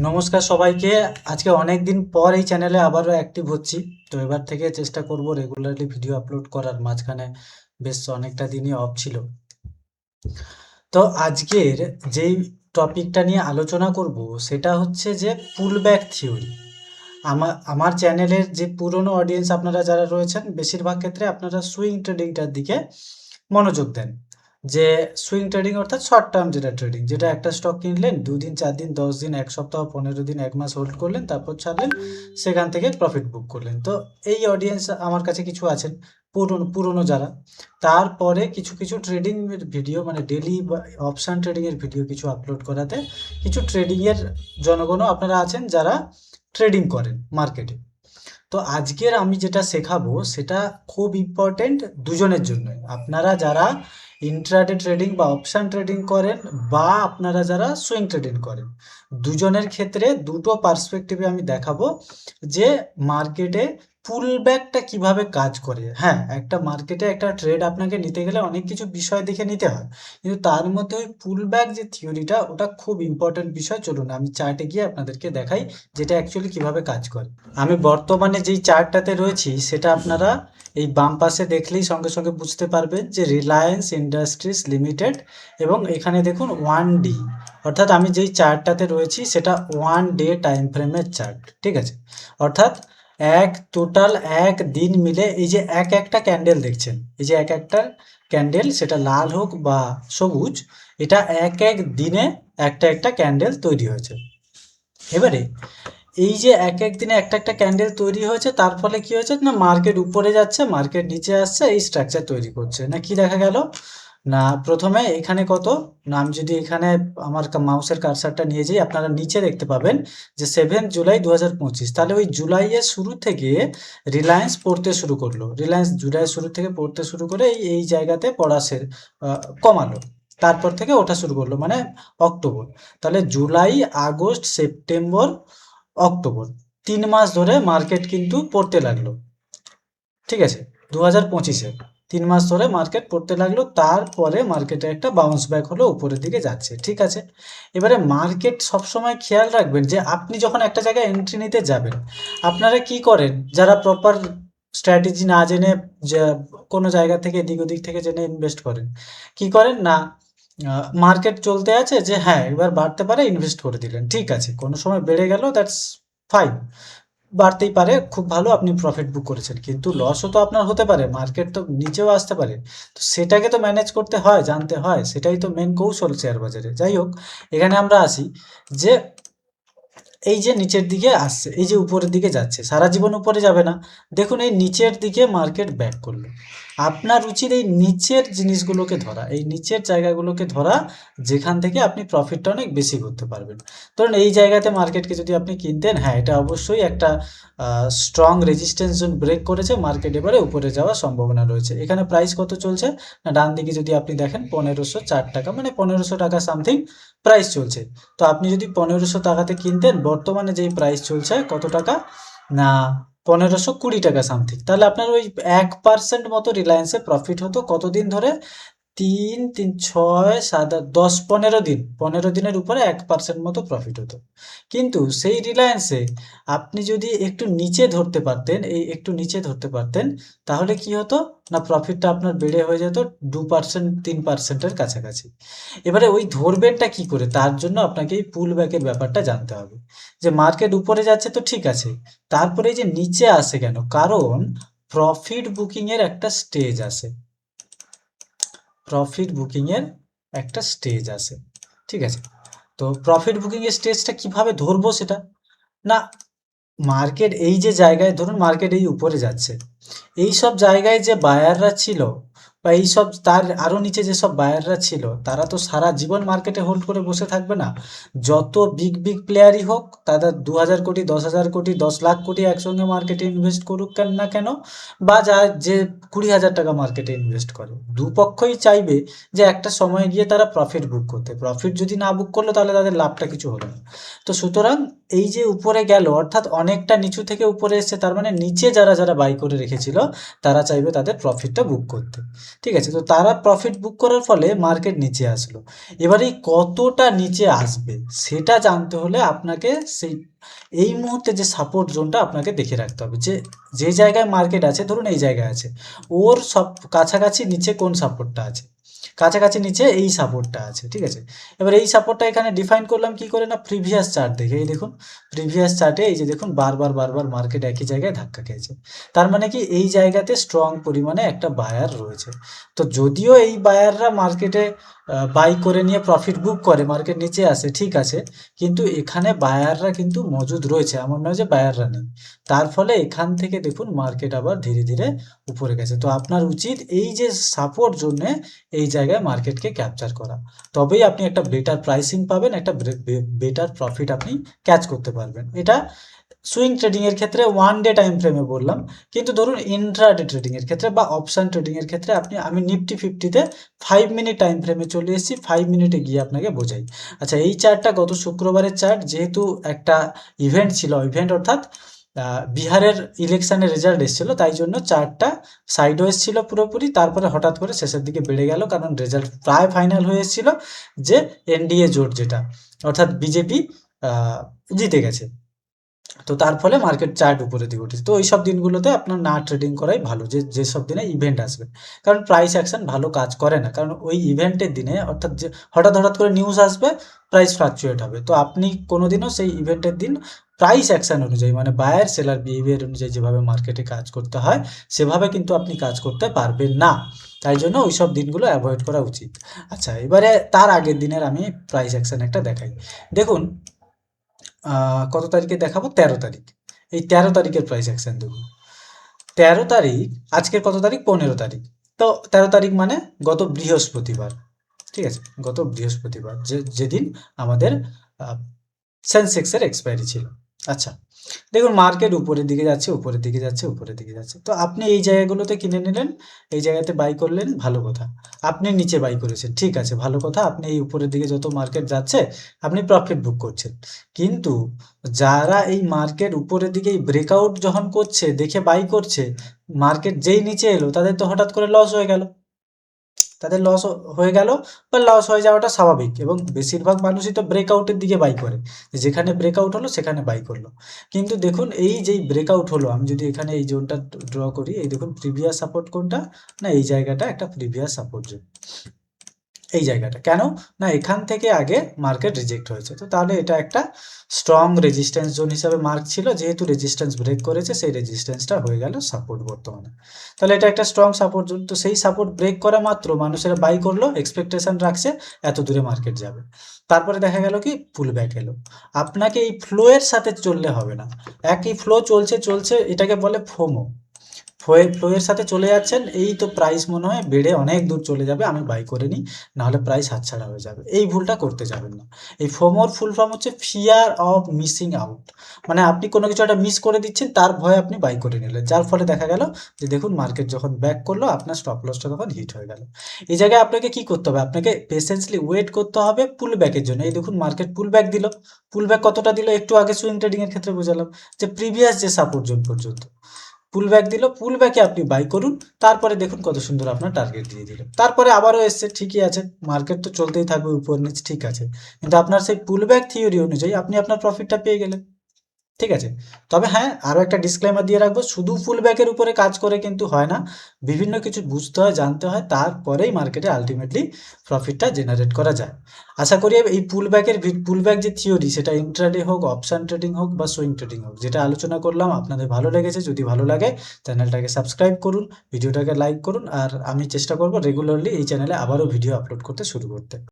নমস্কার সবাইকে। আজকে অনেক দিন পর এই চ্যানেলে আবারও অ্যাক্টিভ হচ্ছি। তো এবার থেকে চেষ্টা করব রেগুলারলি ভিডিও আপলোড করার। মাঝখানে বেশ অনেকটা দিনই অফ ছিল। তো আজকের যেই টপিকটা নিয়ে আলোচনা করব সেটা হচ্ছে যে পুলব্যাক থিওরি। আমার চ্যানেলের যে পুরনো অডিয়েন্স আপনারা যারা রয়েছেন, বেশিরভাগ ক্ষেত্রে আপনারা সুইং ট্রেডিংটার দিকে মনোযোগ দেন। যে সুইং ট্রেডিং অর্থাৎ শর্ট টার্ম যেটা ট্রেডিং, যেটা একটা স্টক কিনলেন, 2 দিন 4 দিন 10 দিন 1 সপ্তাহ 15 দিন 1 মাস হোল্ড করলেন, তারপর ছাড়লেন, সেখান থেকে প্রফিট বুক করলেন। তো এই অডিয়েন্স আমার কাছে কিছু আছেন, পুরনো পুরনো যারা। তারপরে কিছু কিছু ট্রেডিং এর ভিডিও, মানে ডেলি বা অপশন ট্রেডিং এর ভিডিও কিছু আপলোড করাতে কিছু ট্রেডিং এর জনগণও আপনারা আছেন যারা ট্রেডিং করেন মার্কেটে। তো আজকের আমি যেটা শেখাবো সেটা খুব ইম্পর্টেন্ট দুজনের জন্যই। আপনারা যারা ইন্ট্রাডে ট্রেডিং বা অপশন ট্রেডিং করেন, বা আপনারা যারা সুইং ট্রেডিং করেন, দুজনের ক্ষেত্রে দুটো পার্সপেক্টিভে আমি দেখাবো যে মার্কেটে পুলব্যাকটা কিভাবে কাজ করে। হ্যাঁ, একটা মার্কেটে একটা ট্রেড আপনাকে নিতে গেলে অনেক কিছু বিষয় দেখে নিতে হয়, কিন্তু তার মধ্যে ওই পুলব্যাক যে থিওরিটা, ওটা খুব ইম্পর্টেন্ট বিষয়। চলুন আমি চার্টে গিয়ে আপনাদেরকে দেখাই যেটা অ্যাকচুয়ালি কিভাবে কাজ করে। আমি বর্তমানে যেই চার্টটাতে রয়েছি সেটা আপনারা এই বাম পাশে দেখলেই সঙ্গে সঙ্গে বুঝতে পারবেন যে রিলায়েন্স ইন্ডাস্ট্রিজ লিমিটেড, এবং এখানে দেখুন 1D, অর্থাৎ আমি যেই চার্টটাতে রয়েছি সেটা 1 ডে টাইম ফ্রেমের চার্ট। ঠিক আছে, অর্থাৎ টোটাল এক দিন মিলে এই যে এক একটা ক্যান্ডেল দেখছেন, এই যে এক একটা ক্যান্ডেল, সেটা লাল হোক বা সবুজ, এটা এক এক দিনে একটা একটা ক্যান্ডেল তৈরি হয়েছে। এবারে এই যে এক এক দিনে একটা একটা ক্যান্ডেল তৈরি হয়েছে, তার ফলে কি হয়েছে না, মার্কেট উপরে যাচ্ছে, মার্কেট নিচে আসছে, এই স্ট্রাকচার তৈরি করছে না। কি দেখা গেল না, প্রথমে এখানে কত না, আমি যদি এখানে আমার মাউসের কারসারটা নিয়ে যাই, আপনারা নিচে দেখতে পাবেন যে 7 জুলাই 2025। তাহলে ওই জুলাইয়ের শুরু থেকে রিলায়েন্স পড়তে শুরু করলো, রিলায়েন্স জুলাইয়ের শুরু থেকে পড়তে শুরু করে এই জায়গাতে পড়া কমালো, তারপর থেকে ওঠা শুরু করলো, মানে অক্টোবর। তাহলে জুলাই, আগস্ট, সেপ্টেম্বর, অক্টোবর, 3 মাস ধরে মার্কেট কিন্তু পড়তে লাগলো। ঠিক আছে, 2025-এ 3 মাস ধরে মার্কেট পড়তে লাগলো, তারপরে মার্কেটে একটা বাউন্স ব্যাক হলো, উপরের দিকে যাচ্ছে। ঠিক আছে, এবারে মার্কেট সবসময় খেয়াল রাখবেন যে আপনি যখন একটা জায়গায় এন্ট্রি নিতে যাবেন, আপনারা কি করেন, যারা প্রপার স্ট্র্যাটেজি না জেনে যে কোনো জায়গা থেকে এদিক ওদিক থেকে জেনে ইনভেস্ট করেন, কি করেন না, মার্কেট চলতে আছে যে হ্যাঁ এবার বাড়তে পারে, ইনভেস্ট করে দিলেন। ঠিক আছে, কোনো সময় বেড়ে গেল, দ্যাটস ফাইন, বাড়তেই পারে, খুব ভালো, আপনি প্রফিট বুক করেছেন। কিন্তু লসও তো আপনার হতে পারে, মার্কেট তো নিচেও আসতে পারে। তো সেটাকে তো ম্যানেজ করতে হয়, জানতে হয়, সেটাই তো মেন কৌশল শেয়ার বাজারে। যাই হোক, এখানে আমরা আসি যে এই যে নিচের দিকে আসছে, এই যে উপরের দিকে যাচ্ছে, সারা জীবন উপরে যাবে না। দেখুন এই নিচের দিকে মার্কেট ব্যাক করলো। আপনার উচিত এই নিচের জিনিসগুলোকে ধরা, এই নিচের জায়গাগুলোকে ধরা, যেখান থেকে আপনি প্রফিটটা অনেক বেশি করতে পারবেন। ধরুন এই জায়গাতে মার্কেটকে যদি আপনি কিনতেন, হ্যাঁ এটা অবশ্যই একটা স্ট্রং রেজিস্ট্যান্স জোন ব্রেক করেছে, মার্কেট এবারে উপরে যাওয়ার সম্ভাবনা রয়েছে। এখানে প্রাইস কত চলছে না, ডান দিকে যদি আপনি দেখেন 1504 টাকা, মানে 1500 টাকা সামথিং প্রাইস চলছে। তো আপনি যদি 1500 টাকাতে কিনতেন, বর্তমানে যেই প্রাইস চলছে কত টাকা না, 1520 টাকা সামথিং, তাহলে আপনার ওই 1% মতো রিলায়েন্সে প্রফিট হতো। কতদিন ধরে? 3, 3, 6, 7, 10, 15 দিন, 15 দিনের উপরে 1% মতো প্রফিট হতো। কিন্তু সেই রিলায়েন্সে আপনি যদি একটু নিচে ধরতে পারতেন, এই একটু নিচে ধরতে পারতেন, তাহলে কি হতো না, প্রফিটটা আপনার বেড়ে হয়ে যেত 2%, 3%-এর কাছাকাছি। এবারে ওই ধরবেনটা কি করে, তার জন্য আপনাকে এই পুল ব্যাকের ব্যাপারটা জানতে হবে। যে মার্কেট উপরে যাচ্ছে তো ঠিক আছে, তারপরে এই যে নিচে আসে কেন, কারণ প্রফিট বুকিং এর একটা স্টেজ আসে, প্রফিট বুকিং এর একটা স্টেজ আসে। ঠিক আছে, তো প্রফিট বুকিং এর স্টেজটা কিভাবে ধরবো সেটা না, মার্কেট এই যে জায়গায়, ধরুন মার্কেট এই উপরে যাচ্ছে, এই সব জায়গায় যে বায়াররা ছিল, বা এই সব তার আরো নিচে যেসব বায়াররা ছিল, তারা তো সারা জীবন মার্কেটে হোল্ড করে বসে থাকবে না। যত বিগ বিগ প্লেয়ারই হোক, তাদের 2000 কোটি, 10,000 কোটি, 10 লাখ কোটি একসঙ্গে মার্কেটে ইনভেস্ট করুক কেন না কেন, বা যে 20,000 টাকা মার্কেটে ইনভেস্ট করে, দুপক্ষই চাইবে যে একটা সময় গিয়ে তারা প্রফিট বুক করতে। প্রফিট যদি না বুক করলো, তাহলে তাদের লাভটা কিছু হলো না। তো সুতরাং এই যে উপরে গেল, অর্থাৎ অনেকটা নিচু থেকে উপরে এসছে, তার মানে নিচে যারা যারা বাই করে রেখেছিল, তারা চাইবে তাদের প্রফিটটা বুক করতে। ঠিক আছে? তো তারা প্রফিট বুক করার ফলে মার্কেট নিচে আসলো। এবার এই কতটা নিচে আসবে সেটা জানতে হলে আপনাকে এই মুহূর্তে যে সাপোর্ট জোনটা আপনাকে দেখে রাখতে হবে, যে জায়গায় মার্কেট আছে, ধরুন এই জায়গায় আছে, ওর সব কাছাকাছি নিচে কোন সাপোর্টটা আছে, কাছাকাছি নিচে এই সাপোর্টটা আছে। ঠিক আছে? এবার এই সাপোর্টটা এখানে ডিফাইন করলাম কি করে, না প্রিভিয়াস চার্ট দেখে। এই দেখুন প্রিভিয়াস চার্টে এই যে দেখুন বারবার বারবার মার্কেট একই জায়গায় ধাক্কা খেয়েছে। তার মানে কি এই জায়গাতে স্ট্রং পরিমাণে একটা বায়ার রয়েছে। তো যদিও এই বায়াররা মার্কেটে বাই করে নিয়ে প্রফিট বুক করে, মার্কেট নিচে আসে, ঠিক আছে, কিন্তু এখানে বায়াররা কিন্তু মজুদ রয়েছে, এমন নয় যে বায়াররা নেই। তার ফলে এখান থেকে দেখুন মার্কেট আবার ধীরে ধীরে উপরে গেছে। তো আপনার উচিত এই যে সাপোর্ট জোনে এই জায়গায় মার্কেটকে ক্যাপচার করা, তবেই আপনি একটা বেটার প্রাইসিং পাবেন, একটা বেটার প্রফিট আপনি ক্যাচ করতে পারবেন। এটা সুইং ট্রেডিংয়ের ক্ষেত্রে ওয়ান ডে টাইম ফ্রেমে বললাম, কিন্তু ধরুন ইন্ট্রাডে ট্রেডিংয়ের ক্ষেত্রে বা অপশান ট্রেডিংয়ের ক্ষেত্রে আমি নিফটি ফিফটিতে 5 মিনিট টাইম ফ্রেমে চলে এসেছি, 5 মিনিটে গিয়ে আপনাকে বোঝাই। আচ্ছা, এই চার্টটা গত শুক্রবারের চার্ট, যেহেতু একটা ইভেন্ট ছিল, ইভেন্ট অর্থাৎ বিহারের ইলেকশনের রেজাল্ট এসেছিল, তাই জন্য চার্টটা সাইডওয়েজ ছিল পুরোপুরি, তারপরে হঠাৎ করে শেষের দিকে বেড়ে গেল, কারণ রেজাল্ট প্রায় ফাইনাল হয়ে এসেছিল যে এনডিএ জোট, যেটা অর্থাৎ বিজেপি জিতে গেছে। তো তার ফলে মার্কেট চার্ট উপরের দিকে উঠেছে। তো ওই সব দিনগুলোতে আপনার না ট্রেডিং করাই ভালো, যেসব দিনে ইভেন্ট আসবে, কারণ প্রাইস অ্যাকশন ভালো কাজ করে না, কারণ ওই ইভেন্টের দিনে, অর্থাৎ যে হঠাৎ হঠাৎ করে নিউজ আসবে, প্রাইস ফ্লাকচুয়েট হবে। তো আপনি কোনোদিনও সেই ইভেন্টের দিন প্রাইস অ্যাকশন অনুযায়ী, মানে বায়ার সেলার বিহেভিয়ার অনুযায়ী যেভাবে মার্কেটে কাজ করতে হয়, সেভাবে কিন্তু আপনি কাজ করতে পারবেন না। তাই জন্য ওই সব দিনগুলো অ্যাভয়েড করা উচিত। আচ্ছা, এবারে তার আগের দিনের আমি প্রাইস অ্যাকশন একটা দেখাই। দেখুন কত তারিখে দেখাবো, 13 তারিখ। এই 13 তারিখের প্রাইস অ্যাকশন দেখুন। 13 তারিখ, আজকের কত তারিখ, 15 তারিখ। তো 13 তারিখ মানে গত বৃহস্পতিবার। ঠিক আছে? গত বৃহস্পতিবার, যেদিন আমাদের সেন্সেক্সের এক্সপায়ারি ছিল। আচ্ছা, দেখুন মার্কেট উপরের দিকে যাচ্ছে, উপরের দিকে যাচ্ছে, উপরের দিকে যাচ্ছে। তো আপনি এই জায়গাগুলোতে কিনে নিলেন, এই জায়গাতে বাই করলেন, ভালো কথা। আপনি নিচে বাই করেছেন, ঠিক আছে, ভালো কথা। আপনি এই উপরের দিকে যত মার্কেট যাচ্ছে আপনি প্রফিট বুক করছেন। কিন্তু যারা এই মার্কেট উপরের দিকে ব্রেকআউট যখন করছে দেখে বাই করছে, মার্কেট যেই নিচে এলো তাদের তো হঠাৎ করে লস হয়ে গেল, তাদের লস হয়ে গেল, বা লস হয়ে যাওয়াটা স্বাভাবিক। এবং বেশিরভাগ মানুষই তো ব্রেকআউটের দিকে বাই করে, যেখানে ব্রেকআউট হলো সেখানে বাই করলো। কিন্তু দেখুন এই যেই ব্রেকআউট হলো, আমি যদি এখানে এই জোনটা ড্র করি, এই দেখুন প্রিভিয়াস সাপোর্ট কোনটা, না এই জায়গাটা একটা প্রিভিয়াস সাপোর্ট জোন। এই জায়গাটা কেন, না এখান থেকে আগে মার্কেট রিজেক্ট হয়েছে, তো তাহলে এটা একটা স্ট্রং রেজিস্ট্যান্স জোন হিসাবে মার্ক ছিল, যেহেতু রেজিস্ট্যান্স ব্রেক করেছে, সেই রেজিস্ট্যান্সটা হয়ে গেল সাপোর্ট বর্তমানে। তাহলে এটা একটা স্ট্রং সাপোর্ট জোন। তো সেই সাপোর্ট ব্রেক করা মাত্র মানুষেরা বাই করলো, এক্সপেকটেশন রাখছে এত দূরে মার্কেট যাবে। তারপরে দেখা গেল কি পুল ব্যাক এলো। আপনাকে এই ফ্লোয়ের সাথে চললে হবে না, একই ফ্লো চলছে চলছে, এটাকে বলে ফোমো। ফ্লোয়ের সাথে চলে যাচ্ছেন, এই তো প্রাইস মনে হয় বেড়ে অনেক দূর চলে যাবে, আমি বাই করে নিই, নাহলে প্রাইস হাতছাড়া হয়ে যাবে। এই ভুলটা করতে যাবেন না। এই ফোমোর ফুল ফর্ম হচ্ছে ফিয়ার অফ মিসিং আউট, মানে আপনি কোনো কিছু একটা মিস করে দিচ্ছেন, তার ভয়ে আপনি বাই করে নিলেন, যার ফলে দেখা গেল যে দেখুন মার্কেট যখন ব্যাক করলো আপনার স্টপ লসটা তখন হিট হয়ে গেল। এই জায়গায় আপনাকে কি করতে হবে, আপনাকে পেশেন্সলি ওয়েট করতে হবে পুল ব্যাকের জন্য। এই দেখুন মার্কেট পুল ব্যাক দিল, পুল ব্যাক কতটা দিল, একটু আগে সুইং ট্রেডিং এর ক্ষেত্রে বোঝালাম যে প্রিভিয়াস যে সাপোর্ট জোন পর্যন্ত পুল ব্যাক দিল, পুল ব্যাকে আপনি বাই করুন, তারপরে দেখুন কত সুন্দর আপনার টার্গেট দিয়ে দিল, তারপরে আবারও এসছে, ঠিকই আছে, মার্কেট তো চলতেই থাকবে উপর নিচ, ঠিক আছে, কিন্তু আপনার সেই পুল ব্যাক থিওরি অনুযায়ী আপনি আপনার প্রফিটটা পেয়ে গেলেন। ঠিক আছে? তবে হ্যাঁ, আরও একটা ডিসক্লেমার দিয়ে রাখবো, শুধু ফুল ব্যাকের উপরে কাজ করে কিন্তু হয় না, বিভিন্ন কিছু বুঝতে হয়, জানতে হয়, তারপরেই মার্কেটে আলটিমেটলি প্রফিটটা জেনারেট করা যায়। আশা করি এই পুল ব্যাক যে থিওরি, সেটা ইন্ট্রাডে হোক, অপশান ট্রেডিং হোক বা সুইং ট্রেডিং হোক, যেটা আলোচনা করলাম আপনাদের ভালো লেগেছে। যদি ভালো লাগে চ্যানেলটাকে সাবস্ক্রাইব করুন, ভিডিওটাকে লাইক করুন, আর আমি চেষ্টা করব রেগুলারলি এই চ্যানেলে আবারও ভিডিও আপলোড করতে শুরু করতে।